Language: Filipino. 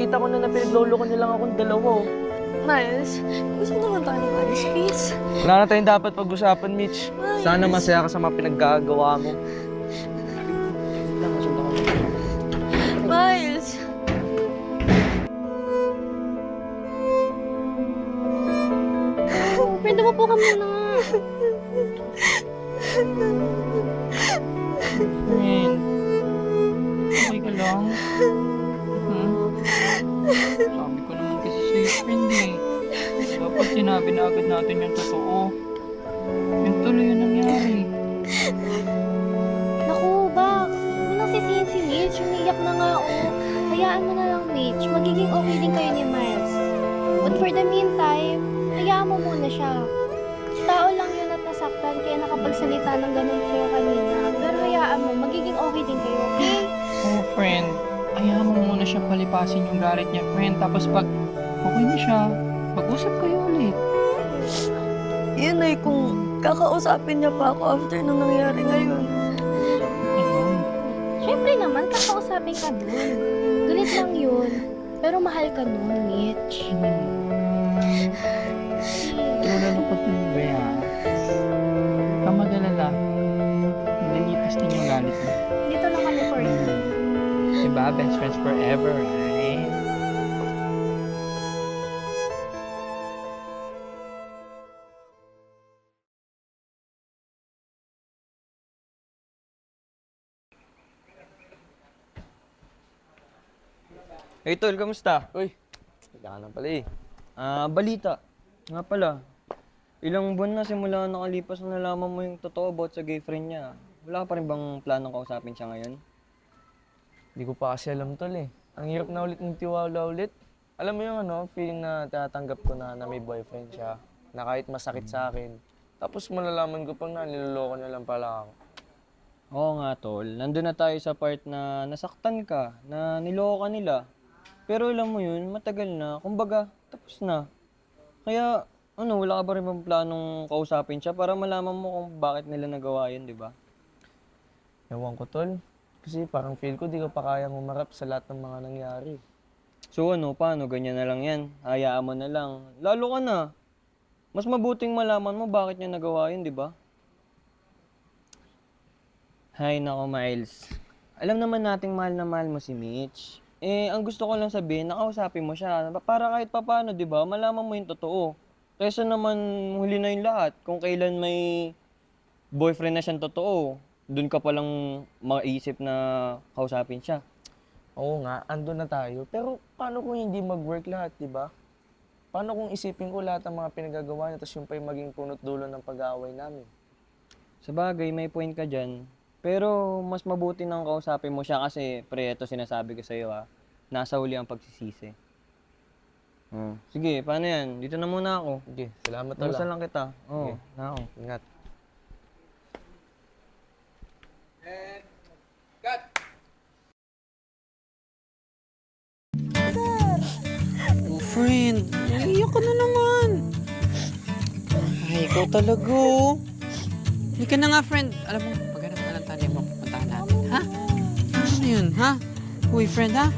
Kita ko na pinagloloko niyo lang akong dalawa. Oh. Miles, gusto mo naman tayo ni Miles, please. Wala na tayong dapat pag-usapan, Mitch. Sana masaya ka sa mga pinaggagawa mo. Miles! Friend, mo po ka muna nga. Friend, okay ka lang? Sabi ko naman kasi sa'yo, friend eh. Dapat sinabi na agad natin yung totoo. Yung tuloy yung nangyari. Naku, Bax. Huwag mo nang sisihin si Mitch. Umiiyak na nga, oh. Hayaan mo na lang, Mitch. Magiging okay din kayo ni Miles. But for the meantime, hayaan mo muna siya. Tao lang yun at nasaktan kaya nakapagsalita ng ganun sa'yo kanina. Pero hayaan mo, magiging okay din kayo, okay? Oh, friend. Ayaw mo muna siya palipasin yung galit niya, friend. Tapos pag okay na siya, pag-usap kayo ulit. Yun ay kung kakausapin niya pa ako after nung nangyari ngayon. Ayun. Siyempre naman, kakausapin ka dun. Galit lang yun. Pero mahal ka nun, Mitch. Nalulungkot din ba yan? Huwag kang mag-alala. Nalilipas din yung galit mo. Dito lang kami for you. Diba? Best friends forever, right? Hey, Tol, kamusta? Uy, kailangan na pala eh. Balita. Nga pala. Ilang buwan na simula nakalipas na nalaman mo yung totoo about sa gay friend niya. Wala ka pa rin bang planong kausapin siya ngayon? Hindi ko pa kasi alam, tol eh. Ang hirap na ulit ng tiwala ulit. Alam mo yung feeling na tatanggap ko na may boyfriend siya. Na kahit masakit sa akin. Tapos malalaman ko pang na niloloko niya lang pala ako. Oo nga, Tol. Nandun na tayo sa part na nasaktan ka, na niloko ka nila. Pero alam mo yun, matagal na. Kumbaga, tapos na. Kaya, wala ka pa rin bang planong kausapin siya para malaman mo kung bakit nila nagawa yun, di ba? Ewan ko, tol. Kasi parang feel ko di ko pa kayang umarap sa lahat ng mga nangyari. So paano? Ganyan na lang yan. Hayaan mo na lang. Lalo ka na. Mas mabuting malaman mo bakit niya nagawa yun, di ba? Hay nako, Miles. Alam naman nating mahal na mahal mo si Mitch. Ang gusto ko lang sabihin, nakausapin mo siya. Para kahit papano, di ba, malaman mo yung totoo. Kaysa naman huli na yung lahat. Kung kailan may boyfriend na siyang totoo, dun ka palang maisip na kausapin siya. Oo nga, andun na tayo. Pero paano kung hindi mag-work lahat, di ba? Paano kung isipin ko lahat ng mga pinagagawa niya tapos yung pa yung maging punot dulo ng pag-aaway namin? Sa bagay, may point ka dyan. Pero mas mabuti nang kausapin mo siya kasi, pre, ito sinasabi ko sa'yo nasa huli ang pagsisisi. Sige, paano yan? Dito na muna ako. Sige, salamat tol. Basta lang kita. Oo, Sige. na ako. Ingat. Oh, friend, naiiyak ka na naman. Ay, ikaw talaga, oh. Hindi ka na nga, friend. Alam mo, maghanap ka ng tanya mo. Puntahan natin, ha? Ano yun, ha? Uy, friend, ha?